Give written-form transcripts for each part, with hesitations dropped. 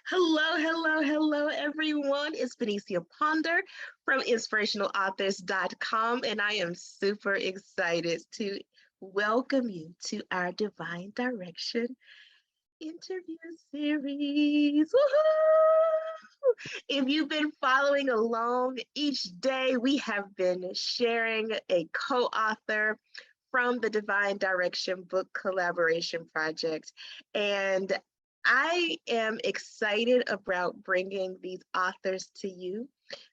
Hello, everyone. It's Benicia Ponder from inspirationalauthors.com, and I am super excited to welcome you to our Divine Direction interview series. Woohoo! If you've been following along each day, we have been sharing a co-author from the Divine Direction Book Collaboration Project. And I am excited about bringing these authors to you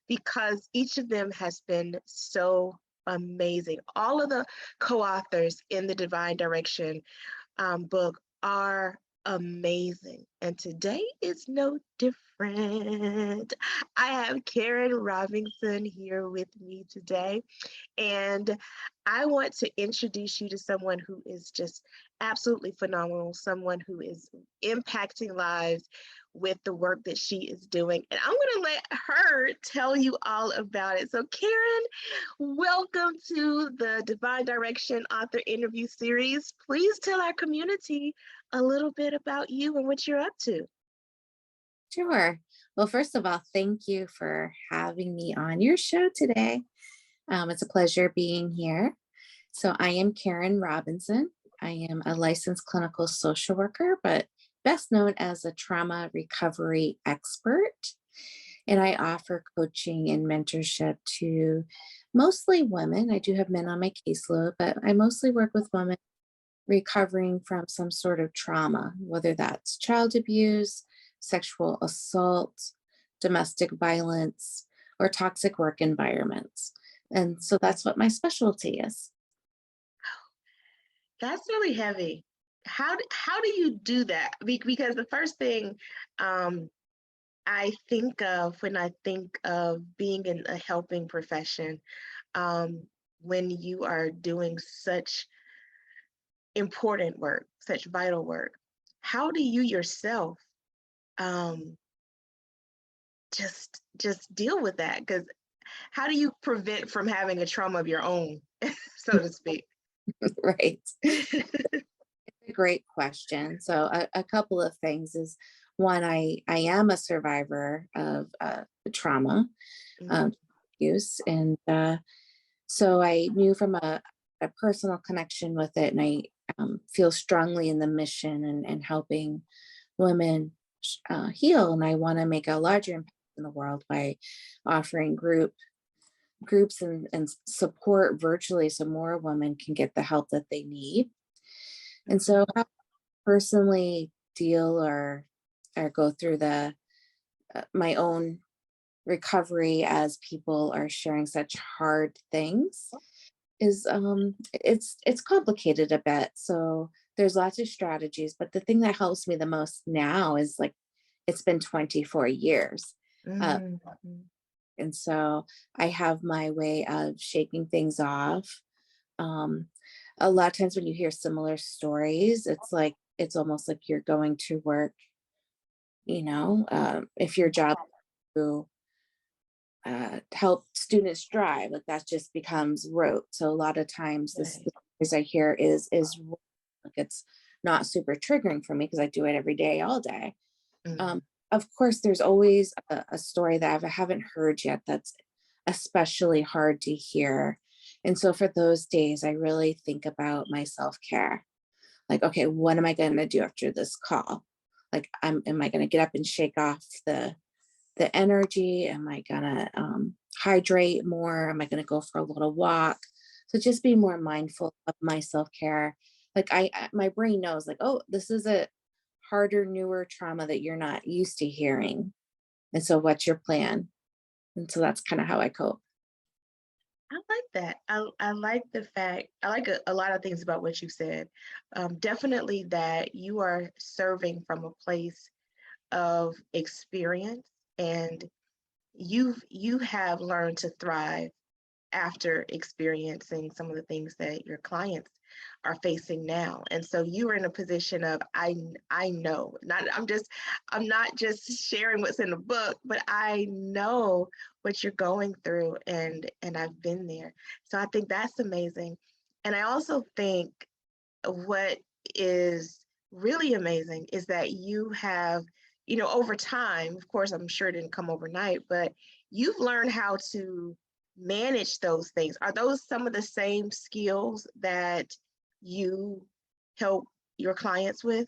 because each of them has been so amazing. All of the co-authors in the Divine Direction book are amazing. And today is no different. I have Karen Robinson here with me today. And I want to introduce you to someone who is just absolutely phenomenal, someone who is impacting lives with the work that she is doing. And I'm going to let her tell you all about it. So, Karen, welcome to the Divine Direction Author Interview Series. Please tell our community a little bit about you and what you're up to. Sure. Well, first of all, thank you for having me on your show today. It's a pleasure being here. So, I am Karen Robinson. I am a licensed clinical social worker, but best known as a trauma recovery expert. And I offer coaching and mentorship to mostly women. I do have men on my caseload, but I mostly work with women recovering from some sort of trauma, whether that's child abuse, sexual assault, domestic violence, or toxic work environments. And so that's what my specialty is. That's really heavy. How do you do that? Because the first thing I think of when I think of being in a helping profession, when you are doing such important work, such vital work, how do you yourself um, just deal with that? Because how do you prevent from having a trauma of your own, so to speak? Right. A great question. So a couple of things is one, I am a survivor of trauma, Mhm. abuse. And so I knew from a personal connection with it, and I feel strongly in the mission and helping women heal. And I want to make a larger impact in the world by offering groups and support virtually so more women can get the help that they need. And so how I personally deal or go through the my own recovery as people are sharing such hard things is it's complicated a bit. So there's lots of strategies, but the thing that helps me the most now is like it's been 24 years. Uh, Mhm. and so I have my way of shaking things off. Um, a lot of times when you hear similar stories, it's almost like you're going to work, if your job to help students drive, like that just becomes rote. So a lot of times Right. the stories I hear is like it's not super triggering for me because I do it every day, all day. Um, Mhm. of course, there's always a story that I haven't heard yet that's especially hard to hear. And so for those days, I really think about my self care. Like, okay, what am I going to do after this call? Like, am I going to get up and shake off the energy? Am I going to hydrate more? Am I going to go for a little walk? So just be more mindful of my self care. Like my brain knows, like, oh, this is a harder, newer trauma that you're not used to hearing. And so what's your plan? And so that's kind of how I cope. I like that. I like the fact, I like a lot of things about what you said. Definitely that you are serving from a place of experience and you have learned to thrive after experiencing some of the things that your clients are facing now. And so you are in a position of I know, not I'm not just sharing what's in the book, but I know what you're going through and I've been there. So I think that's amazing. And I also think what is really amazing is that you have over time, of course, I'm sure it didn't come overnight, but you've learned how to manage those things. Are those some of the same skills that you help your clients with?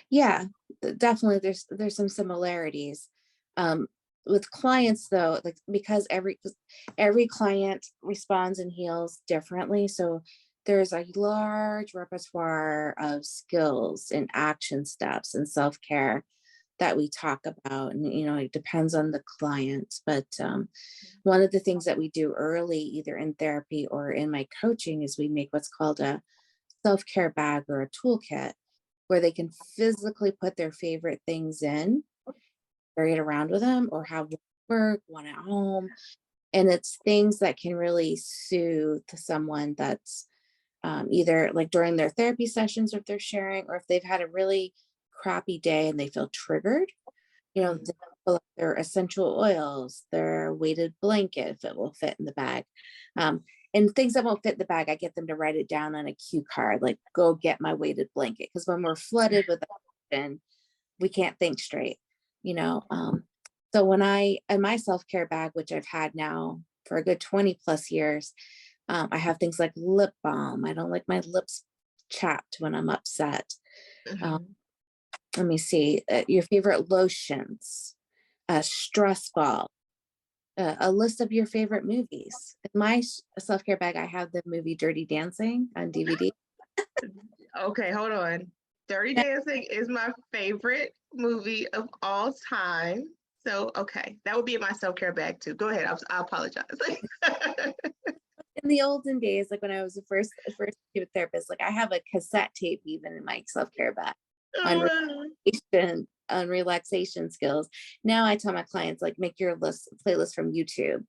Yeah, definitely. There's some similarities. Um, with clients though, like because every client responds and heals differently. So there's a large repertoire of skills and action steps and self-care that we talk about. And it depends on the client. But one of the things that we do early, either in therapy or in my coaching, is we make what's called a self-care bag or a toolkit where they can physically put their favorite things in, carry it around with them, or have one at work, one at home. And it's things that can really soothe someone that's either like during their therapy sessions, if they're sharing, or if they've had a really crappy day and they feel triggered, Mhm. they pull out their essential oils, their weighted blanket, if it will fit in the bag. Um, and things that won't fit in the bag, I get them to write it down on a cue card, like go get my weighted blanket. Because when we're flooded with emotion, we can't think straight, you know. So when I in my self-care bag, which I've had now for a good 20 plus years, I have things like lip balm. I don't like my lips chapped when I'm upset. Um, Mhm. let me see, your favorite lotions, a stress ball, a list of your favorite movies. In my self-care bag, I have the movie Dirty Dancing on DVD. Okay, hold on. Dirty Dancing is my favorite movie of all time. So, okay, that would be in my self-care bag too. Go ahead. I apologize. In the olden days, like when I was the first therapist, like I have a cassette tape even in my self-care bag on Oh, wow. relaxation skills. Now I tell my clients like make your playlist from YouTube,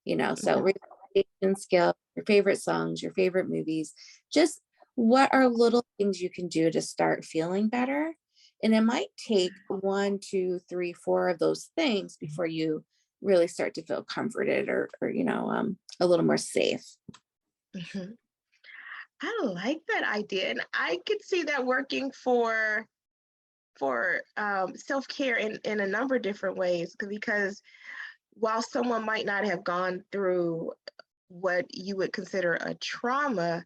so Mhm. relaxation skill, your favorite songs, your favorite movies, just what are little things you can do to start feeling better. And it might take one, two, three, four of those things before you really start to feel comforted or a little more safe. Mhm. I like that idea, and I could see that working for self-care in a number of different ways because while someone might not have gone through what you would consider a trauma,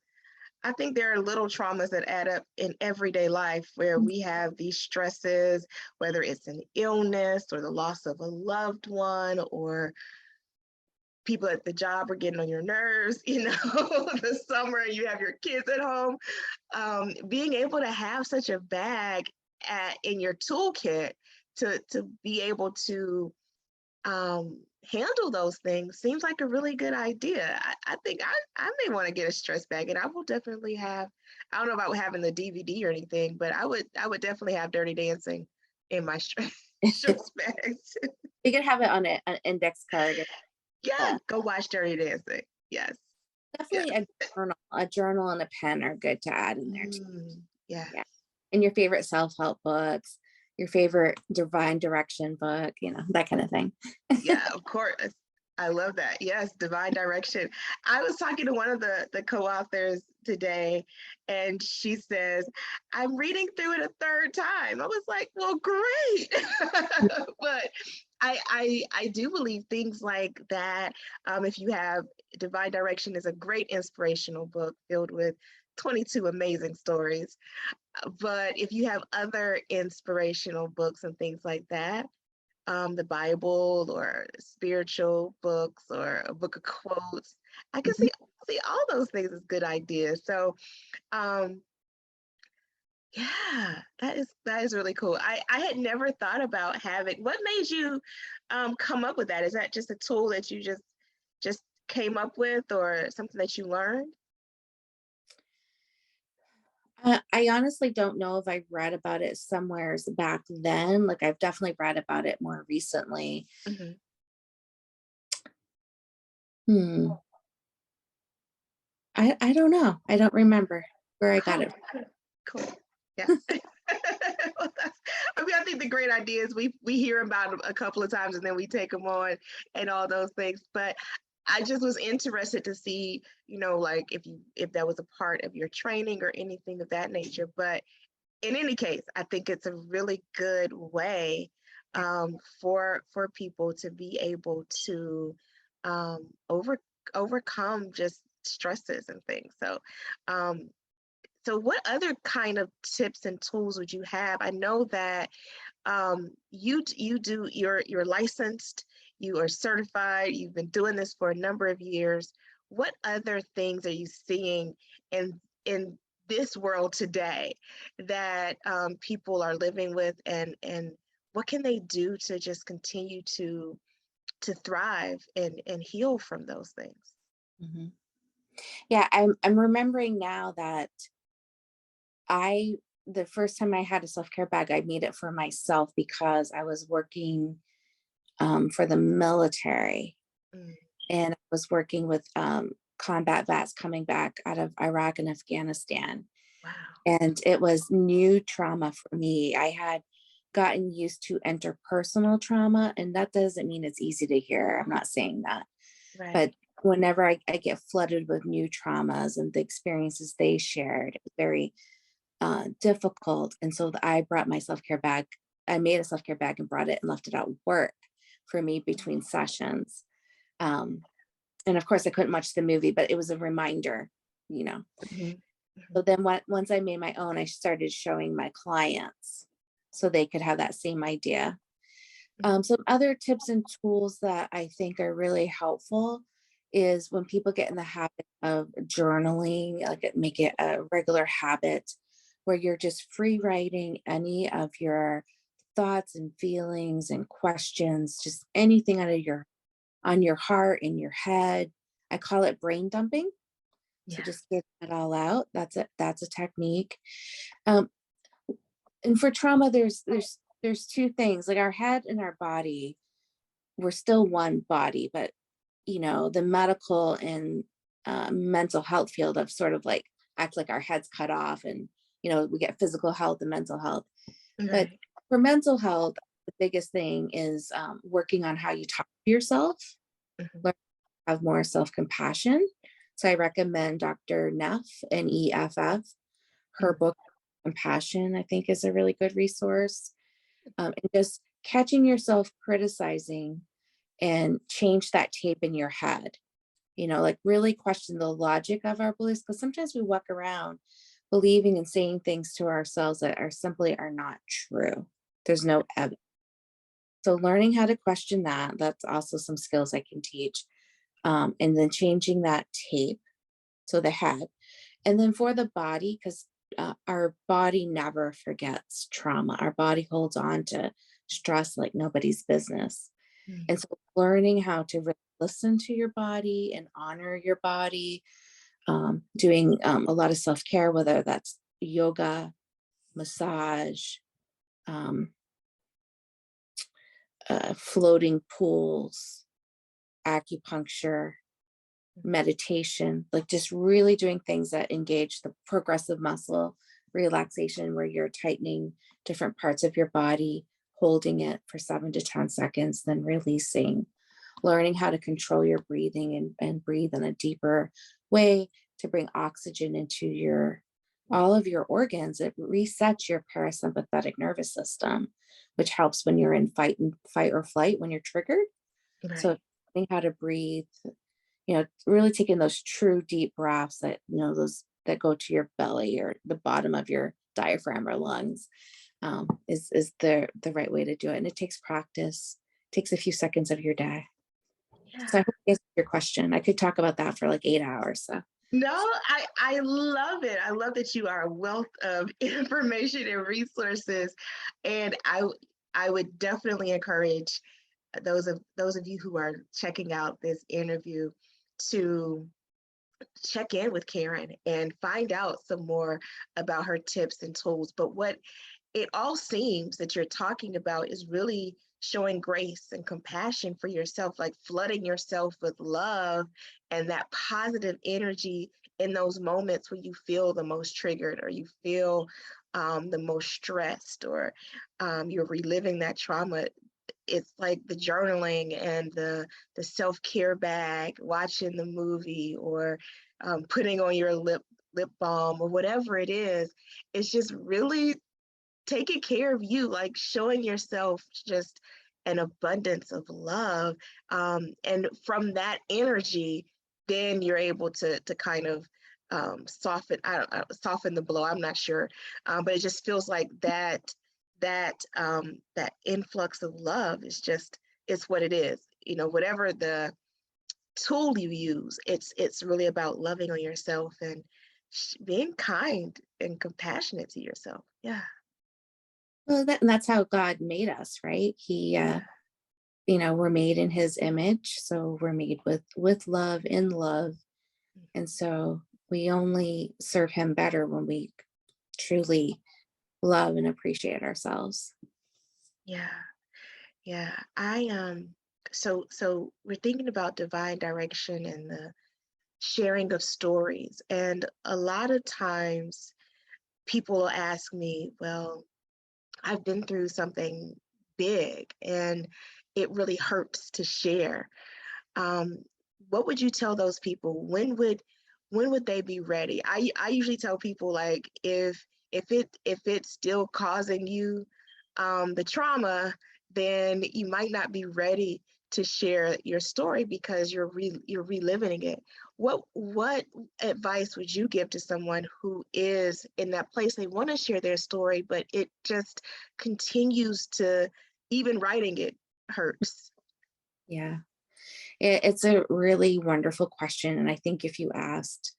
I think there are little traumas that add up in everyday life where we have these stresses, whether it's an illness or the loss of a loved one or people at the job are getting on your nerves, the summer you have your kids at home. Being able to have such a bag in your toolkit to be able to handle those things seems like a really good idea. I think I may want to get a stress bag, and I will definitely have. I don't know about having the DVD or anything, but I would definitely have Dirty Dancing in my stress stress bags. You can have it on an index card. Yeah, Yeah, go watch Dirty Dancing. Yes, yes. definitely a journal and a pen are good to add in there too. Yes. Yeah. And your favorite self-help books, your favorite divine direction book, that kind of thing. Yeah, of course. I love that. Yes, divine direction. I was talking to one of the co-authors today, and she says, "I'm reading through it a third time." I was like, "Well, great," but I do believe things like that. If you have Divine Direction is a great inspirational book filled with 22 amazing stories. But if you have other inspirational books and things like that, the Bible or spiritual books or a book of quotes. I can Mhm. see all those things as good ideas. So um, yeah, that is really cool. I had never thought about having. What made you come up with that? Is that just a tool that you just came up with, or something that you learned? I honestly don't know if I read about it somewheres back then. Like I've definitely read about it more recently. Mhm. Hmm. I don't know. I don't remember where I got Cool, it. cool. Yeah. Well, I think the great ideas we hear about them a couple of times and then we take them on and all those things. But I just was interested to see, like if that was a part of your training or anything of that nature. But in any case, I think it's a really good way for people to be able to um, over overcome just stresses and things. Um, so what other kind of tips and tools would you have? I know that you do you're licensed, you are certified, you've been doing this for a number of years. What other things are you seeing in this world today that people are living with, and what can they do to just continue to thrive and heal from those things? Mhm. Yeah, I'm remembering now that I the first time I had a self-care bag, I made it for myself because I was working for the military, Mm, and I was working with combat vets coming back out of Iraq and Afghanistan. wow. And it was new trauma for me. I had gotten used to interpersonal trauma, and that doesn't mean it's easy to hear. I'm not saying that. But Right. whenever I get flooded with new traumas and the experiences they shared, it was very difficult. And so I brought my self care bag. I made a self care bag and brought it and left it at work for me between sessions. Um, and of course, I couldn't watch the movie, but it was a reminder, you know. Mhm, So mhm, then once I made my own, I started showing my clients so they could have that same idea. mhm. Some other tips and tools that I think are really helpful is when people get in the habit of journaling, like make it a regular habit where you're just free writing any of your thoughts and feelings and questions, just anything out of your on your heart, in your head. I call it brain dumping. So Yeah. just get it all out. That's a technique. Um, and for trauma, there's two things, like our head and our body. We're still one body, but the medical and mental health field of sort of like act like our heads cut off, and we get physical health and mental health. But Right. for mental health, the biggest thing is working on how you talk to yourself, Mhm, learn to have more self-compassion. So I recommend Dr. Neff, NEFF. Her mhm. book, Compassion, I think, is a really good resource. And just catching yourself criticizing and change that tape in your head. Like really question the logic of our beliefs, because sometimes we walk around believing and saying things to ourselves that are not true. There's no evidence. So learning how to question that, that's also some skills I can teach. And then changing that tape, so the head. And then for the body, because our body never forgets trauma. Our body holds on to stress like nobody's business. And Mm. so learning how to really listen to your body and honor your body, doing a lot of self-care, whether that's yoga, massage, um, floating pools, acupuncture, meditation, like just really doing things that engage the progressive muscle relaxation, where you're tightening different parts of your body, holding it for 7 to 10 seconds, then releasing, learning how to control your breathing and breathe in a deeper way to bring oxygen into all of your organs. It resets your parasympathetic nervous system, which helps when you're in fight or flight, when you're triggered. So Right. learning how to breathe, really taking those true deep breaths that, those that go to your belly or the bottom of your diaphragm or lungs, is the right way to do it. And it takes practice, takes a few seconds of your day. So I Yeah. hope I answered your question. I could talk about that for like 8 hours. So No, I love it. I love that you are a wealth of information and resources, and I would definitely encourage those of you who are checking out this interview to check in with Karen and find out some more about her tips and tools. But what it all seems that you're talking about is really showing grace and compassion for yourself, like flooding yourself with love and that positive energy in those moments when you feel the most triggered, or you feel the most stressed, or you're reliving that trauma. It's like the journaling and the self-care bag, watching the movie, or putting on your lip balm, or whatever it is. It's just really taking care of you, like showing yourself just an abundance of love. And from that energy, then you're able to kind of soften, soften the blow. I'm not sure, but it just feels like that influx of love is just, it's what it is. You know, whatever the tool you use, it's really about loving on yourself and being kind and compassionate to yourself. Yeah. Well, and that's how God made us, right? Yeah. We're made in his image. So we're made with love, in love. And so we only serve him better when we truly love and appreciate ourselves. Yeah. Yeah. So we're thinking about divine direction and the sharing of stories. And a lot of times people will ask me, well, I've been through something big and it really hurts to share. Um, what would you tell those people? When would they be ready? I usually tell people, like, if it's still causing you the trauma, then you might not be ready to share your story because you're reliving it. What advice would you give to someone who is in that place? They want to share their story, but it just continues to, even writing it hurts. Yeah. It's a really wonderful question. And I think if you asked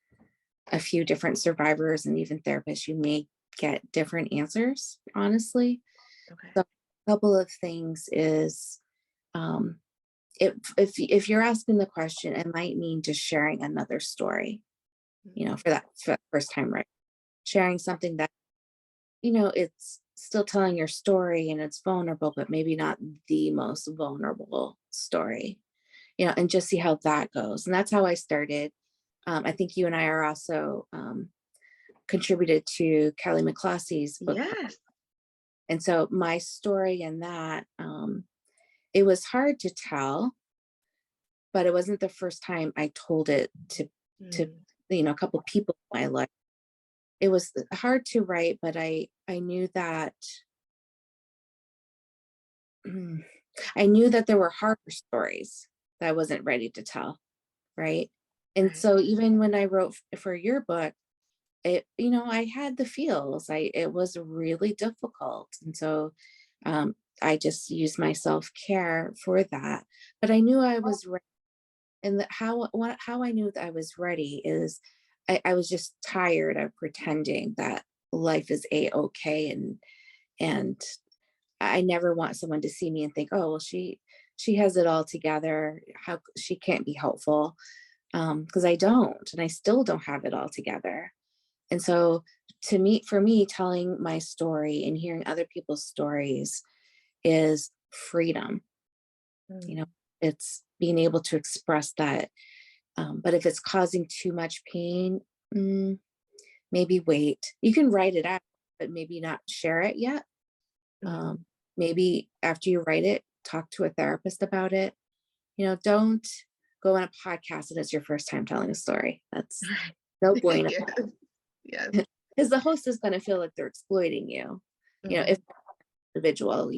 a few different survivors and even therapists, you may get different answers, honestly. Okay. So a couple of things is, um, if you're asking the question, it might mean just sharing another story, for that first time, right? Sharing something that, it's still telling your story and it's vulnerable, but maybe not the most vulnerable story, and just see how that goes. And that's how I started. I think you and I are also contributed to Kelly McClossy's book. Yes. And so my story in that, it was hard to tell, but it wasn't the first time I told it to Mm. a couple people in my life. It was hard to write, but I knew that I knew that there were harder stories that I wasn't ready to tell, right? And Right. so even when I wrote for your book, I had the feels. It was really difficult. And so I just used my self-care for that. But I knew I was ready. And how I knew that I was ready is I was just tired of pretending that life is a-okay, and I never want someone to see me and think, oh well, she has it all together. How she can't be helpful. Because I don't, and I still don't have it all together. And so for me, telling my story and hearing other people's stories is freedom. You Mm. know, it's being able to express that. But if it's causing too much pain, mm, maybe wait. You can write it out, but maybe not share it yet. Mm. Maybe after you write it, talk to a therapist about it. Don't go on a podcast and it's your first time telling a story. That's no bueno. Yes. Yes. Because the host is going to feel like they're exploiting you. If Mhm. individual,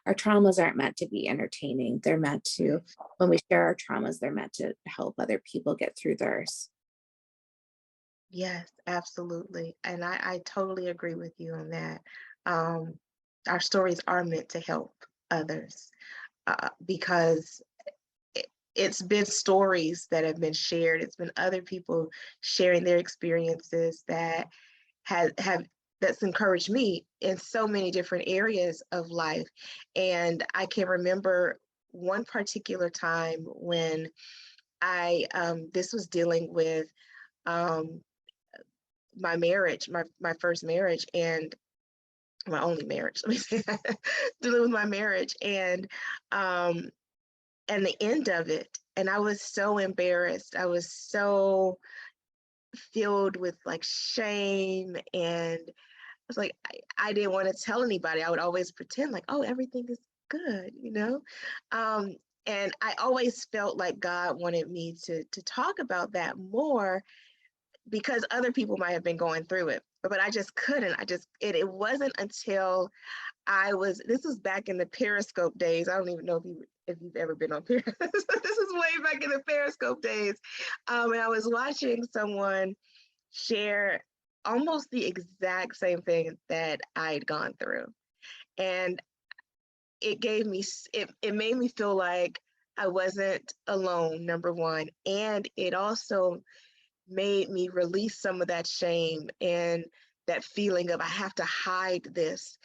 our traumas aren't meant to be entertaining. They're meant to, when we share our traumas, they're meant to help other people get through theirs. Yes, absolutely. And I totally agree with you on that. Um, our stories are meant to help others, because it's been stories that have been shared. It's been other people sharing their experiences that have that's encouraged me in so many different areas of life. And I can remember one particular time when I this was dealing with um, my marriage, my first marriage, and my only marriage. Let me say that. Dealing with my marriage um, and the end of it. And I was so embarrassed. I was so filled with like shame, and I was like, I didn't want to tell anybody. I would always pretend like, oh, everything is good. Um, and I always felt like God wanted me to talk about that more, because other people might have been going through it, but I just couldn't. It wasn't until this was back in the Periscope days. I don't even know if you've ever been on Periscope. This is way back in the Periscope days. And I was watching someone share almost the exact same thing that I'd gone through. And it made me feel like I wasn't alone, number one. And it also made me release some of that shame and that feeling of I have to hide this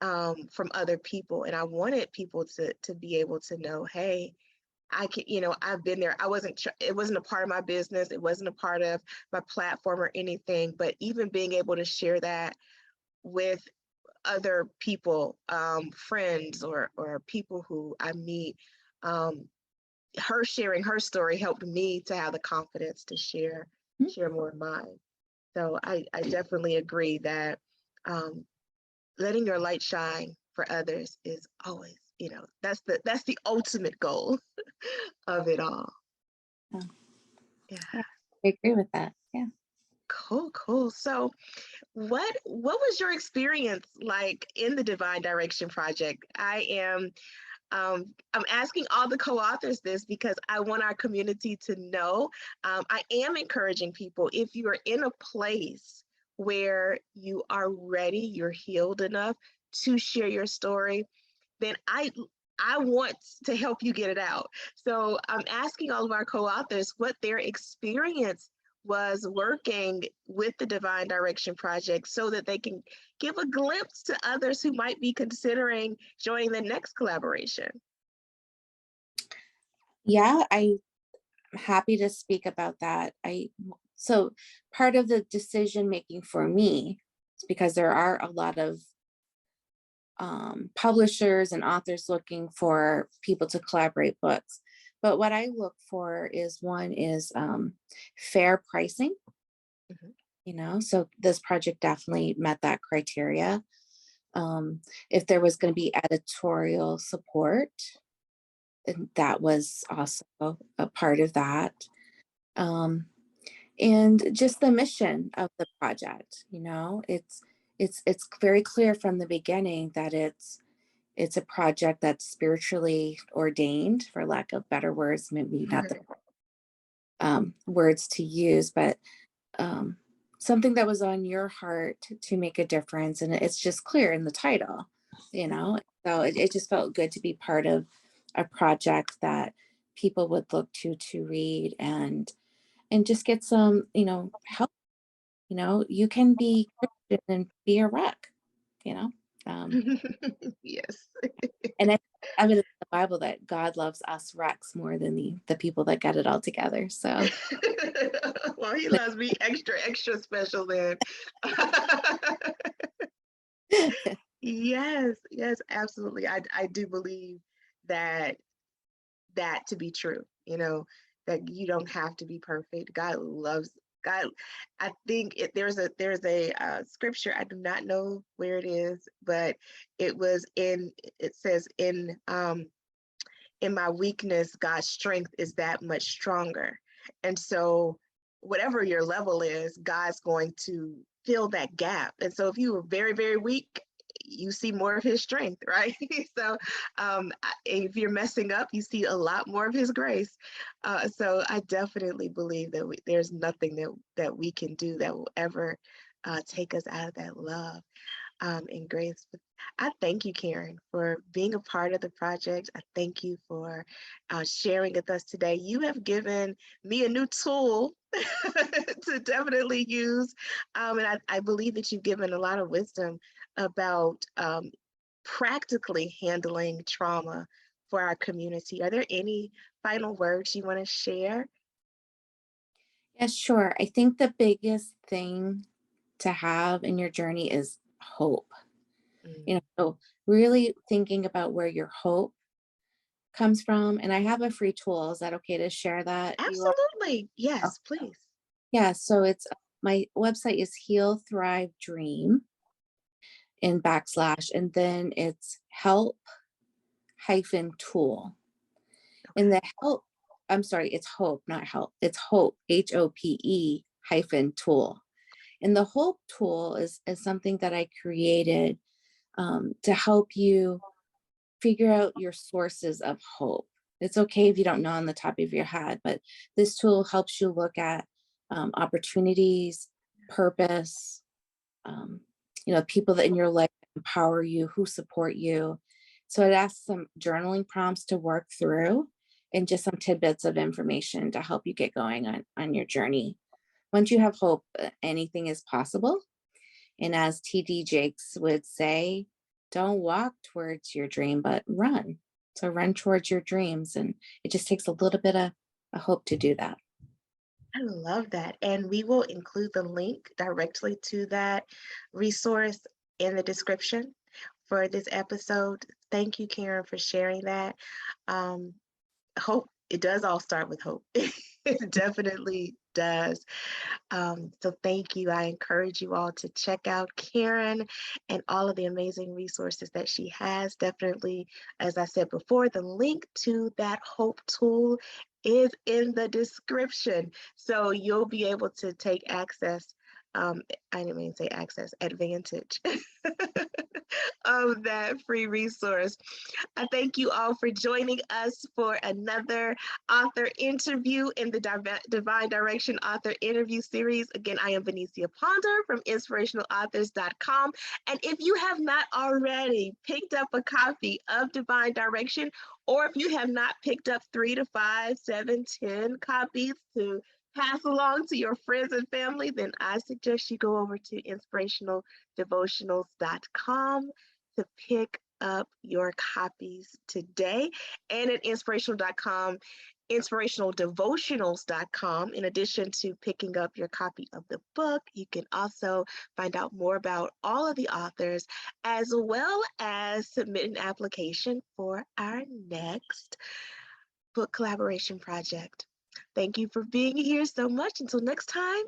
from other people. And I wanted people to be able to know, hey, I can, I've been there. It wasn't a part of my business. It wasn't a part of my platform or anything, but even being able to share that with other people, friends or people who I meet, her sharing her story helped me to have the confidence to share more of mine. So I definitely agree that letting your light shine for others is always, that's the ultimate goal of it all. Yeah. Yeah. Yeah, I agree with that. Yeah. Cool. So what was your experience like in the Divine Direction Project? I'm asking all the co-authors this because I want our community to know. I am encouraging people, if you are in a place where you are ready, you're healed enough to share your story, then I want to help you get it out. So I'm asking all of our co-authors what their experience was working with the Divine Direction Project so that they can give a glimpse to others who might be considering joining the next collaboration. Yeah, I'm happy to speak about that. So part of the decision making for me is because there are a lot of publishers and authors looking for people to collaborate books. But what I look for is fair pricing. So this project definitely met that criteria. If there was going to be editorial support, and that was also a part of that. And just the mission of the project, it's very clear from the beginning that it's a project that's spiritually ordained, for lack of better words, maybe not the words to use, but something that was on your heart to make a difference. And it's just clear in the title, so it just felt good to be part of a project that people would look to read and just get some, help. You can be Christian and be a wreck, you know. Yes. And it's evidence in the Bible that God loves us wrecks more than the people that got it all together. So Well, he loves me extra special then. Yes, absolutely. I do believe that to be true, that you don't have to be perfect. God. I think there's a scripture. I do not know where it is, but it says in my weakness, God's strength is that much stronger. And so whatever your level is, God's going to fill that gap. And so if you were very, very weak, you see more of his strength, right? So if you're messing up, you see a lot more of his grace. So I definitely believe that there's nothing that we can do that will ever take us out of that love and grace. I thank you, Karen, for being a part of the project. I thank you for sharing with us today. You have given me a new tool to definitely use. And I believe that you've given a lot of wisdom about practically handling trauma for our community. Are there any final words you want to share? yeah, sure. I think the biggest thing to have in your journey is hope. Mm. So really thinking about where your hope comes from. And I have a free tool. Is that okay to share that? Absolutely. Oh, Yes, please. yeah. So it's my website is Heal Thrive Dream in backslash, and then it's help hyphen tool. In Okay. the help, I'm sorry, it's hope, not help. It's hope, HOPE hope-tool. And the hope tool is something that I created to help you figure out your sources of hope. It's okay if you don't know on the top of your head, but this tool helps you look at opportunities, purpose, um, people that in your life empower you, who support you. So it asks some journaling prompts to work through and just some tidbits of information to help you get going on your journey. Once you have hope, anything is possible. And as TD Jakes would say, don't walk towards your dream, but run. So run towards your dreams. And it just takes a little bit of hope to do that. I love that. And we will include the link directly to that resource in the description for this episode. Thank you, Karen, for sharing that. Hope, it does all start with hope. It definitely does. So thank you. I encourage you all to check out Karen and all of the amazing resources that she has. Definitely, as I said before, the link to that hope tool is in the description. So you'll be able to take access. I didn't mean to say access, advantage of that free resource. I thank you all for joining us for another author interview in the Divine Direction author interview series. Again, I am Benicia Ponder from inspirationalauthors.com. And if you have not already picked up a copy of Divine Direction, or if you have not picked up 3 to 5, 7, 10 copies to pass along to your friends and family, then I suggest you go over to inspirationaldevotionals.com to pick up your copies today. And at inspirational.com, inspirationaldevotionals.com. In addition to picking up your copy of the book, you can also find out more about all of the authors, as well as submit an application for our next book collaboration project. Thank you for being here so much. Until next time,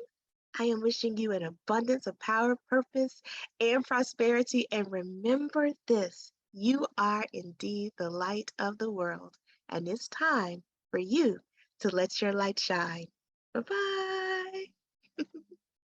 I am wishing you an abundance of power, purpose, and prosperity. And remember this, you are indeed the light of the world. And it's time for you to let your light shine. Bye-bye.